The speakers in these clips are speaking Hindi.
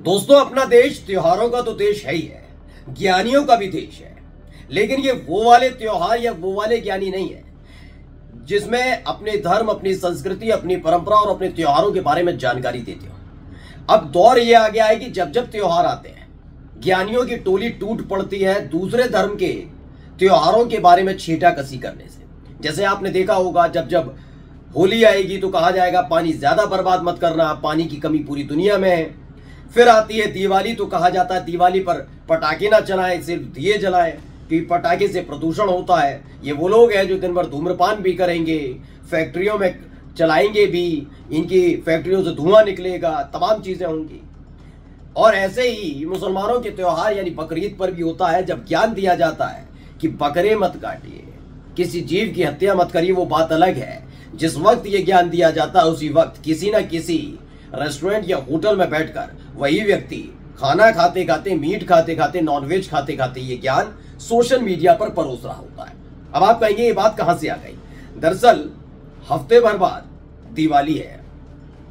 दोस्तों, अपना देश त्योहारों का तो देश है ही है, ज्ञानियों का भी देश है। लेकिन ये वो वाले त्योहार या वो वाले ज्ञानी नहीं है जिसमें अपने धर्म, अपनी संस्कृति, अपनी परंपरा और अपने त्योहारों के बारे में जानकारी देते हो। अब दौर ये आ गया है कि जब जब त्योहार आते हैं, ज्ञानियों की टोली टूट पड़ती है दूसरे धर्म के त्योहारों के बारे में छींटाकसी करने से। जैसे आपने देखा होगा, जब जब होली आएगी तो कहा जाएगा पानी ज्यादा बर्बाद मत करना, पानी की कमी पूरी दुनिया में है। फिर आती है दिवाली तो कहा जाता है दिवाली पर पटाखे ना चलाएं, सिर्फ दिए जलाएं, कि पटाखे से प्रदूषण होता है। ये वो लोग हैं जो दिन भर धूम्रपान भी करेंगे, फैक्ट्रियों में चलाएंगे भी, इनकी फैक्ट्रियों से धुआं निकलेगा, तमाम चीजें होंगी। और ऐसे ही मुसलमानों के त्योहार यानी बकरीद पर भी होता है, जब ज्ञान दिया जाता है कि बकरे मत काटिए, किसी जीव की हत्या मत करिए, वो बात अलग है। जिस वक्त ये ज्ञान दिया जाता है उसी वक्त किसी न किसी रेस्टोरेंट या होटल में बैठकर वही व्यक्ति खाना खाते खाते, मीट खाते खाते, नॉनवेज खाते खाते ये ज्ञान सोशल मीडिया पर परोस रहा होता है। अब आप कहेंगे ये बात कहां से आ गई? दरअसल हफ्ते भर बाद दिवाली है,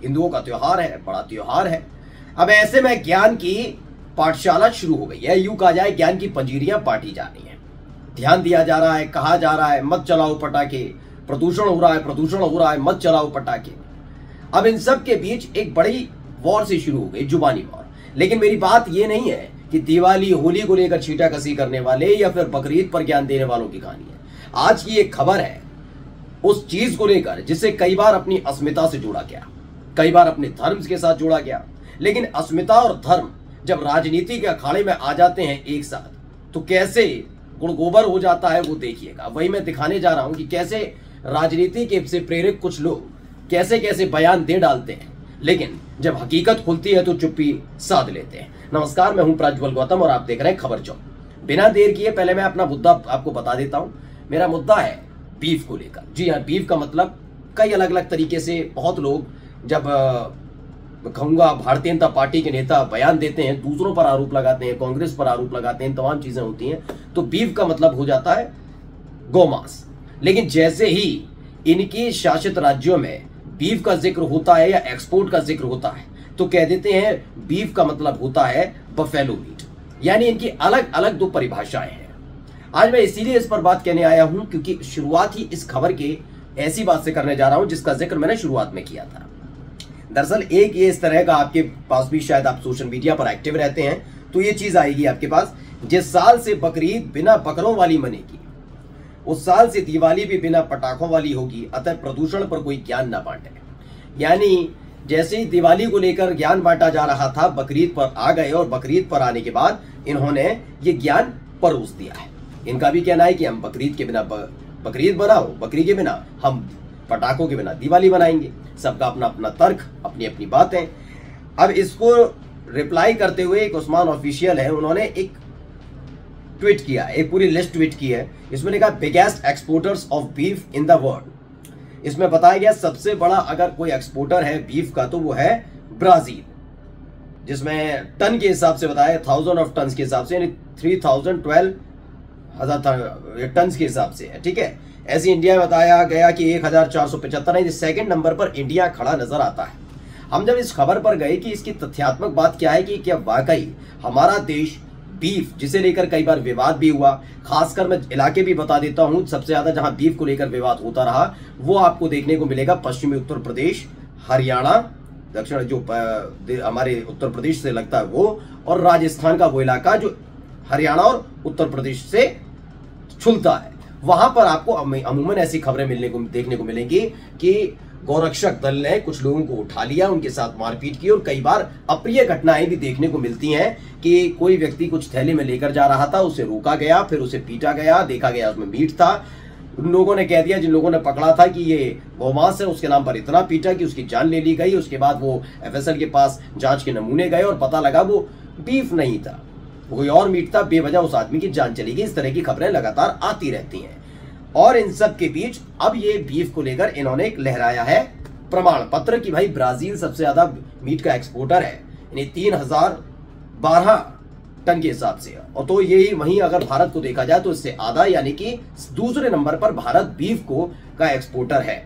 हिंदुओं का त्योहार है, बड़ा त्योहार है। अब ऐसे में ज्ञान की पाठशाला शुरू हो गई है, यूं कहा जाए ज्ञान की पंजीरियां बांटी जा रही हैं। ध्यान दिया जा रहा है, कहा जा रहा है मत चलाओ पटाखे, प्रदूषण हो रहा है, प्रदूषण हो रहा है, मत चलाओ पटाखे। अब इन सब के बीच एक बड़ी वॉर से शुरू हो गई, जुबानी वॉर। लेकिन मेरी बात ये नहीं है कि दिवाली, होली को लेकर छींटाकसी करने वाले या फिर बकरीद पर ज्ञान देने वालों की कहानी है। आज की एक खबर है उस चीज को लेकर जिसे कई बार अपनी अस्मिता से जोड़ा गया, कई बार अपने धर्म के साथ जोड़ा गया। लेकिन अस्मिता और धर्म जब राजनीति के अखाड़े में आ जाते हैं एक साथ, तो कैसे गुड़गोबर हो जाता है वो देखिएगा। वही मैं दिखाने जा रहा हूं कि कैसे राजनीति के से प्रेरित कुछ लोग कैसे कैसे बयान दे डालते हैं, लेकिन जब हकीकत खुलती है तो चुप्पी साध लेते हैं। नमस्कार, मैं हूं प्रज्वल गौतम और आप देख रहे हैं खबर चौक। बिना देर किए पहले मैं अपना मुद्दा आपको बता देता हूं। मेरा मुद्दा है बीफ को लेकर। जी हाँ, बीफ का मतलब कई अलग अलग तरीके से बहुत लोग, जब कहूंगा भारतीय जनता पार्टी के नेता बयान देते हैं, दूसरों पर आरोप लगाते हैं, कांग्रेस पर आरोप लगाते हैं, तमाम चीजें होती हैं, तो बीफ का मतलब हो जाता है गौमांस। लेकिन जैसे ही इनकी शासित राज्यों में बीफ का जिक्र होता है या एक्सपोर्ट का जिक्र होता है तो कह देते हैं बीफ का मतलब होता है बफेलो मीट। यानी इनकी अलग अलग दो परिभाषाएं हैं। आज मैं इसीलिए इस पर बात कहने आया हूं क्योंकि शुरुआत ही इस खबर के ऐसी बात से करने जा रहा हूं जिसका जिक्र मैंने शुरुआत में किया था। दरअसल एक ये इस तरह का, आपके पास भी शायद आप सोशल मीडिया पर एक्टिव रहते हैं तो ये चीज आएगी आपके पास, जिस साल से बकरीद बिना बकरों वाली मनेगी उस साल से दिवाली भी बिना पटाखों वाली होगी, अतः प्रदूषण पर कोई ज्ञान न बांटे। यानी जैसे ही दिवाली को लेकर ज्ञान बांटा जा रहा था, बकरीद पर आ गए और बकरीद पर आने के बाद इन्होंने ये ज्ञान परोस दिया है। इनका भी कहना है कि हम बकरीद के बिना बकरीद बनाओ, बकरी के बिना हम पटाखों के बिना दिवाली बनाएंगे। सबका अपना अपना तर्क, अपनी अपनी बातें। अब इसको रिप्लाई करते हुए एक उस्मान ऑफिशियल है, उन्होंने एक ट्वीट किया, एक पूरी लिस्ट ट्वीट की है। इसमें लिखा biggest exporters of beef in the world. इसमें बताया गया सबसे बड़ा अगर कोई एक्सपोर्टर है बीफ का तो वो है ब्राजील, जिसमें टन के हिसाब से बताया 1000 ऑफ टन के हिसाब से, यानी 3012 टन के हिसाब से है। ठीक है, ऐसे इंडिया में बताया गया कि 1475 है। सेकंड नंबर पर इंडिया खड़ा नजर आता है। हम जब इस खबर पर गए कि इसकी तथ्यात्मक बात क्या है कि क्या वाकई हमारा देश बीफ, जिसे लेकर कई बार विवाद भी हुआ, खासकर मैं इलाके भी बता देता हूं, सबसे ज्यादा जहां बीफ को लेकर विवाद होता रहा वो आपको देखने को मिलेगा पश्चिमी उत्तर प्रदेश, हरियाणा, दक्षिण जो हमारे उत्तर प्रदेश से लगता है वो, और राजस्थान का वो इलाका जो हरियाणा और उत्तर प्रदेश से छुलता है। वहां पर आपको अमूमन ऐसी खबरें देखने को मिलेंगी कि गौरक्षक दल ने कुछ लोगों को उठा लिया, उनके साथ मारपीट की, और कई बार अप्रिय घटनाएं भी देखने को मिलती हैं कि कोई व्यक्ति कुछ थैले में लेकर जा रहा था, उसे रोका गया, फिर उसे पीटा गया, देखा गया उसमें मीट था। उन लोगों ने कह दिया, जिन लोगों ने पकड़ा था कि ये गौमांस है, उसके नाम पर इतना पीटा कि उसकी जान ले ली गई। उसके बाद वो एफएसएल के पास जांच के नमूने गए और पता लगा वो बीफ नहीं था, कोई और मीट था, बेवजह उस आदमी की जान चली गई। इस तरह की खबरें लगातार आती रहती हैं। और इन सब के बीच अब ये बीफ को लेकर इन्होंने एक लहराया है प्रमाण पत्र कि भाई ब्राजील सबसे ज्यादा मीट का एक्सपोर्टर है, यानी 3012 टन के हिसाब से। और तो यही वहीं अगर भारत को देखा जाए तो इससे आधा, यानी कि दूसरे नंबर पर भारत बीफ को का एक्सपोर्टर है।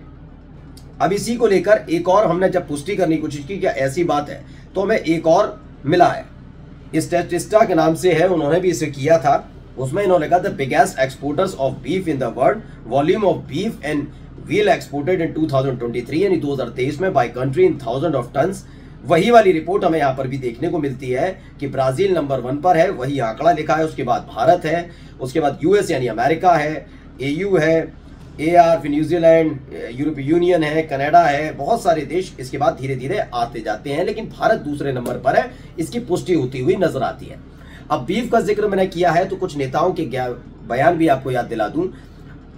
अब इसी को लेकर एक और हमने जब पुष्टि करने की कोशिश की क्या ऐसी बात है, तो हमें एक और मिला है। स्टैटिस्टा के नाम से है, उन्होंने भी इसे किया था। उसमें इन्होंने कहा the biggest exporters of beef in the world, volume of beef and veal exported in 2023 यानी 2023 में by country in thousand of tons. वही वाली रिपोर्ट हमें यहाँ पर भी देखने को मिलती है कि ब्राजील नंबर 1 पर है, वही आंकड़ा लिखा है। उसके बाद भारत है, उसके बाद यूएस यानी अमेरिका है, एयू है, AR फिर न्यूजीलैंड, यूरोपीय यूनियन है, कनाडा है, बहुत सारे देश इसके बाद धीरे धीरे आते जाते हैं, लेकिन भारत दूसरे नंबर पर है। इसकी पुष्टि होती हुई नजर आती है। अब बीफ का जिक्र मैंने किया है तो कुछ नेताओं के बयान भी आपको याद दिला दूं।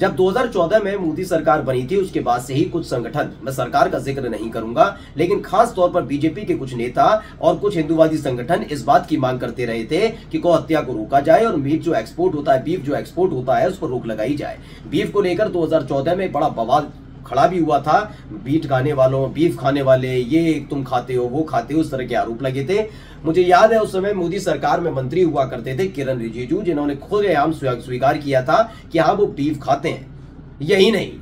जब 2014 में मोदी सरकार बनी थी उसके बाद से ही कुछ संगठन, मैं सरकार का जिक्र नहीं करूंगा, लेकिन खास तौर पर बीजेपी के कुछ नेता और कुछ हिंदूवादी संगठन इस बात की मांग करते रहे थे कि गौ हत्या को रोका जाए और मीट जो एक्सपोर्ट होता है, बीफ जो एक्सपोर्ट होता है, उस पर रोक लगाई जाए। बीफ को लेकर 2014 में बड़ा बवाल खड़ा भी हुआ था। बीफ खाने वालों, बीफ खाने वाले, ये तुम खाते हो, वो खाते हो, इस तरह के आरोप लगे थे। मुझे याद है उस समय मोदी सरकार में मंत्री हुआ करते थे किरण रिजिजू, जिन्होंने खुलेआम स्वीकार किया था कि हाँ वो बीफ खाते हैं। यही नहीं,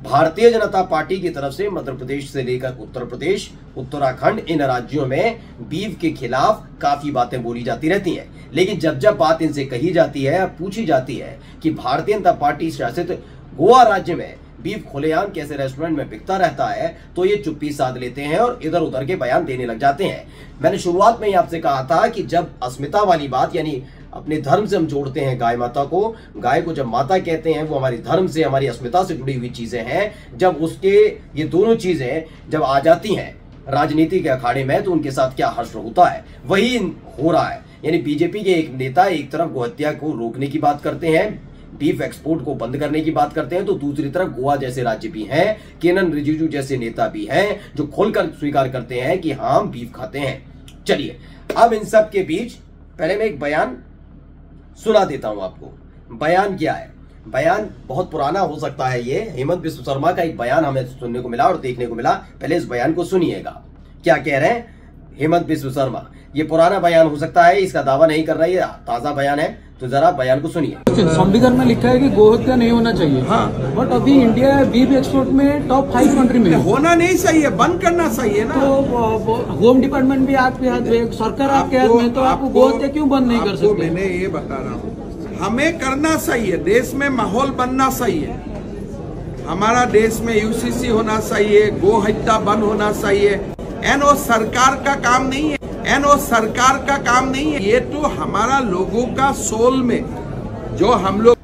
भारतीय जनता पार्टी की तरफ से मध्य प्रदेश से लेकर उत्तर प्रदेश, उत्तराखंड, इन राज्यों में बीफ के खिलाफ काफी बातें बोली जाती रहती हैं। लेकिन जब जब बात इनसे कही जाती है, पूछी जाती है कि भारतीय जनता पार्टी शासित गोवा राज्य में बीफ खुलेआम कैसे रेस्टोरेंट में बिकता रहता है, तो ये चुप्पी साध लेते हैं और इधर उधर के बयान देने लग जाते हैं। मैंने शुरुआत में ही आपसे कहा था कि जब अस्मिता वाली बात, यानी अपने धर्म से हम जोड़ते हैं गाय माता को, गाय को जब माता कहते हैं, वो हमारी धर्म से, हमारी अस्मिता से जुड़ी हुई चीजें हैं। जब उसके ये दोनों चीजें जब आ जाती हैं राजनीति के अखाड़े में, तो उनके साथ क्या हश्र होता है, वही हो रहा है। यानी बीजेपी के एक नेता एक तरफ गोहत्या को रोकने की बात करते हैं, बीफ एक्सपोर्ट को बंद करने की बात करते हैं, तो दूसरी तरफ गोवा जैसे राज्य भी हैं, किरण रिजिजू जैसे नेता भी हैं जो खोलकर स्वीकार करते हैं कि हाँ हम बीफ खाते हैं। चलिए, अब इन सब के बीच पहले मैं एक बयान सुना देता हूं आपको। बयान क्या है? बयान बहुत पुराना हो सकता है। ये हेमंत बिस्व शर्मा का एक बयान हमें सुनने को मिला और देखने को मिला। पहले इस बयान को सुनिएगा, क्या कह रहे हैं हेमंत बिस्व शर्मा। ये पुराना बयान हो सकता है, इसका दावा नहीं कर रहा है, ये ताजा बयान है, तो जरा बयान को सुनिए। संविधान में लिखा है कि गोहत्या नहीं होना चाहिए, हाँ, बट अभी इंडिया बीफ एक्सपोर्ट में टॉप 5 कंट्री में होना नहीं चाहिए, बंद करना चाहिए ना। तो होम डिपार्टमेंट भी आपके हाथ में, सरकार आपके हाथ में, तो आपको गोहत्या क्यों बंद नहीं कर सकते? मैंने ये बता रहा हूँ, हमें करना चाहिए, देश में माहौल बनना चाहिए। हमारा देश में UCC होना चाहिए, गो हत्या बंद होना चाहिए। एनओ सरकार का काम नहीं है, एनओ सरकार का काम नहीं है, ये तो हमारा लोगों का सोल में जो हम लोग।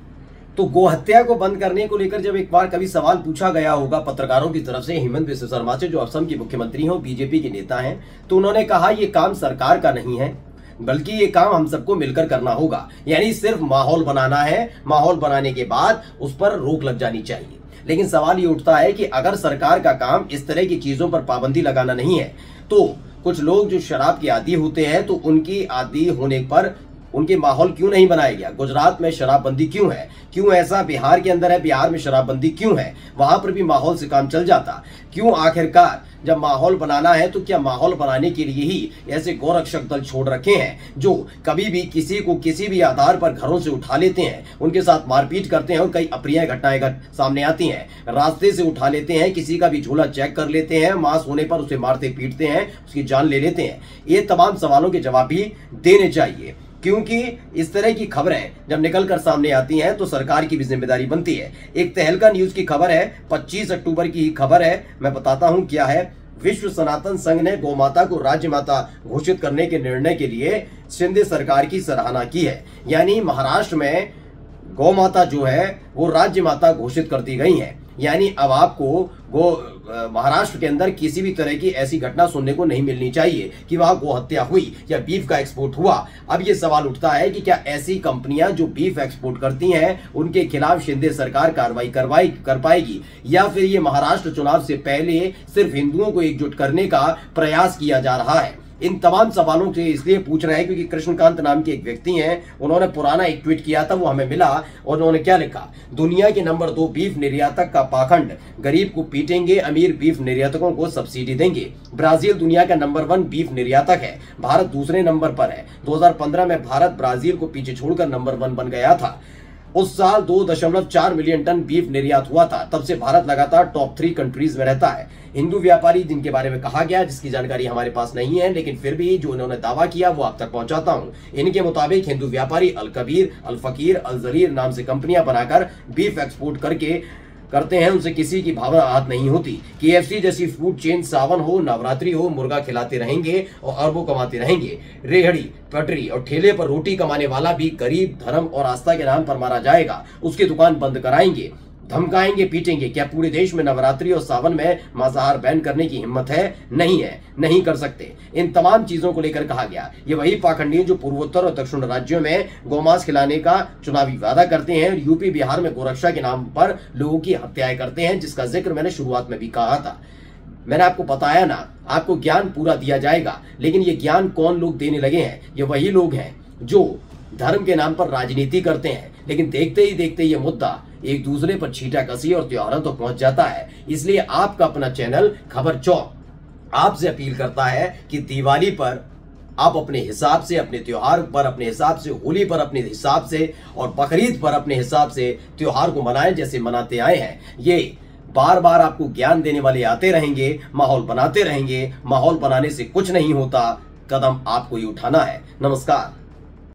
तो गोहत्या को बंद करने को लेकर जब एक बार कभी सवाल पूछा गया होगा पत्रकारों की तरफ से हेमंत बिस्व शर्मा से, जो असम के मुख्यमंत्री हैं, बीजेपी के नेता हैं, तो उन्होंने कहा ये काम सरकार का नहीं है, बल्कि ये काम हम सबको मिलकर करना होगा। यानी सिर्फ माहौल बनाना है, माहौल बनाने के बाद उस पर रोक लग जानी चाहिए। लेकिन सवाल ये उठता है कि अगर सरकार का काम इस तरह की चीजों पर पाबंदी लगाना नहीं है, तो कुछ लोग जो शराब के आदी होते हैं, तो उनकी आदी होने पर उनके माहौल क्यों नहीं बनाया गया? गुजरात में शराबबंदी क्यों है? क्यों ऐसा बिहार के अंदर है, बिहार में शराबबंदी क्यों है? वहां पर भी माहौल से काम चल जाता क्यों? आखिरकार जब माहौल बनाना है तो क्या माहौल बनाने के लिए ही ऐसे गौरक्षक दल छोड़ रखे हैं जो कभी भी किसी को किसी भी आधार पर घरों से उठा लेते हैं, उनके साथ मारपीट करते हैं और कई अप्रिय घटनाएं सामने आती हैं, रास्ते से उठा लेते हैं, किसी का भी झोला चेक कर लेते हैं, मांस होने पर उसे मारते पीटते हैं, उसकी जान ले लेते हैं। ये तमाम सवालों के जवाब भी देने चाहिए, क्योंकि इस तरह की खबरें जब निकलकर सामने आती हैं तो सरकार की भी जिम्मेदारी बनती है। एक तहलका न्यूज की खबर है, 25 अक्टूबर की खबर है, मैं बताता हूं क्या है। विश्व सनातन संघ ने गौ माता को राज्य माता घोषित करने के निर्णय के लिए शिंदे सरकार की सराहना की है। यानी महाराष्ट्र में गौ माता जो है वो राज्य माता घोषित कर दी गई है। यानी अब आपको महाराष्ट्र के अंदर किसी भी तरह की ऐसी घटना सुनने को नहीं मिलनी चाहिए कि वहां गो हत्या हुई या बीफ का एक्सपोर्ट हुआ। अब ये सवाल उठता है कि क्या ऐसी कंपनियां जो बीफ एक्सपोर्ट करती हैं उनके खिलाफ शिंदे सरकार कार्रवाई कर पाएगी, या फिर ये महाराष्ट्र चुनाव से पहले सिर्फ हिंदुओं को एकजुट करने का प्रयास किया जा रहा है? इन तमाम सवालों से इसलिए पूछ रहे हैं क्योंकि कृष्णकांत नाम के एक व्यक्ति हैं, उन्होंने पुराना एक ट्वीट किया था, वो हमें मिला और उन्होंने क्या लिखा, दुनिया के नंबर 2 बीफ निर्यातक का पाखंड, गरीब को पीटेंगे, अमीर बीफ निर्यातकों को सब्सिडी देंगे। ब्राजील दुनिया का नंबर 1 बीफ निर्यातक है, भारत दूसरे नंबर पर है। 2015 में भारत ब्राजील को पीछे छोड़कर नंबर 1 बन गया था। उस साल 2.4 मिलियन टन बीफ निर्यात हुआ था। तब से भारत लगातार टॉप 3 कंट्रीज में रहता है। हिंदू व्यापारी जिनके बारे में कहा गया, जिसकी जानकारी हमारे पास नहीं है, लेकिन फिर भी जो उन्होंने दावा किया वो आप तक पहुंचाता हूं। इनके मुताबिक हिंदू व्यापारी अल कबीर, अल फकीर, अल जरीर नाम से कंपनियां बनाकर बीफ एक्सपोर्ट करते हैं। उनसे किसी की भावना आहत नहीं होती। KFC जैसी फूड चेन सावन हो, नवरात्रि हो, मुर्गा खिलाते रहेंगे और अरबों कमाते रहेंगे। रेहड़ी, पटरी और ठेले पर रोटी कमाने वाला भी गरीब, धर्म और आस्था के नाम पर मारा जाएगा। उसकी दुकान बंद कराएंगे, धमकाएंगे, पीटेंगे। क्या पूरे देश में नवरात्रि और सावन में मांसाहार बैन करने की हिम्मत है? नहीं है, नहीं कर सकते। इन तमाम चीजों को लेकर कहा गया, ये वही पाखंडी जो पूर्वोत्तर और दक्षिण राज्यों में गौमांस खिलाने का चुनावी वादा करते हैं और यूपी बिहार में गोरक्षा के नाम पर लोगों की हत्याएं करते हैं, जिसका जिक्र मैंने शुरुआत में भी कहा था। मैंने आपको बताया ना, आपको ज्ञान पूरा दिया जाएगा, लेकिन ये ज्ञान कौन लोग देने लगे हैं? ये वही लोग हैं जो धर्म के नाम पर राजनीति करते हैं, लेकिन देखते ही देखते ये मुद्दा एक दूसरे पर छींटा कसी और त्योहारों तो पहुंच जाता है। इसलिए आपका अपना चैनल खबर चौक आपसे अपील करता है कि दिवाली पर आप अपने हिसाब से, अपने त्योहार पर अपने हिसाब से, होली पर अपने हिसाब से और बकरीद पर अपने हिसाब से त्योहार को मनाएं जैसे मनाते आए हैं। ये बार बार आपको ज्ञान देने वाले आते रहेंगे, माहौल बनाते रहेंगे। माहौल बनाने से कुछ नहीं होता, कदम आपको ही उठाना है। नमस्कार।